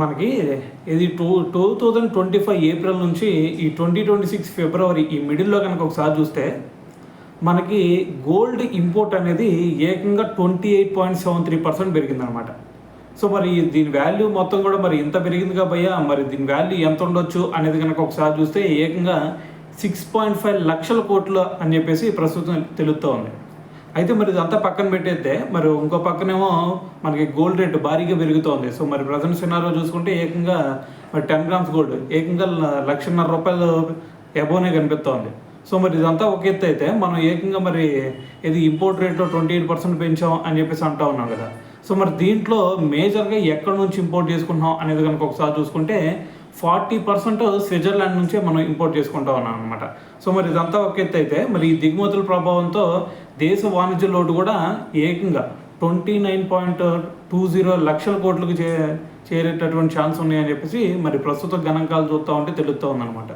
మనకి ఇది 2025 ఏప్రిల్ నుంచి ఈ 2026 ఫిబ్రవరి ఈ మిడిల్లో కనుక ఒకసారి చూస్తే మనకి గోల్డ్ ఇంపోర్ట్ అనేది ఏకంగా 28.73% పెరిగిందనమాట. సో మరి దీని వాల్యూ మొత్తం కూడా మరి ఇంత పెరిగింది కాబయ్యా, మరి దీని వాల్యూ ఎంత ఉండొచ్చు అనేది కనుక ఒకసారి చూస్తే ఏకంగా 6.5 లక్షల కోట్లు అని చెప్పేసి ప్రస్తుతం తెలుస్తూ ఉంది. అయితే మరి ఇదంతా పక్కన పెట్టేస్తే మరి ఇంకో పక్కనేమో మనకి గోల్డ్ రేట్ భారీగా పెరుగుతోంది. సో మరి ప్రజెంట్ సినారిలో చూసుకుంటే ఏకంగా మరి 10 గ్రామ్స్ గోల్డ్ ఏకంగా ₹1,50,000 ఎబోనే కనిపిస్తోంది. సో మరి ఇదంతా ఒక ఎత్తు అయితే మనం ఏకంగా మరి ఇది ఇంపోర్ట్ రేట్లో 28% పెంచాం అని చెప్పేసి అంటూ ఉన్నాం కదా. సో మరి దీంట్లో మేజర్గా ఎక్కడి నుంచి ఇంపోర్ట్ చేసుకుంటున్నాం అనేది కనుక ఒకసారి చూసుకుంటే 40% స్విట్జర్లాండ్ నుంచే మనం ఇంపోర్ట్ చేసుకుంటా ఉన్నాం అనమాట. సో మరి ఇదంతా ఒక ఎత్తు అయితే మరి ఈ దిగుమతుల ప్రభావంతో దేశ వాణిజ్య లోటు కూడా ఏకంగా 29.20 లక్షల కోట్లకు చేరేటటువంటి ఛాన్స్ ఉన్నాయని చెప్పేసి మరి ప్రస్తుత గణాంకాలు చూస్తూ ఉంటే తెలుస్తూ ఉందన్నమాట.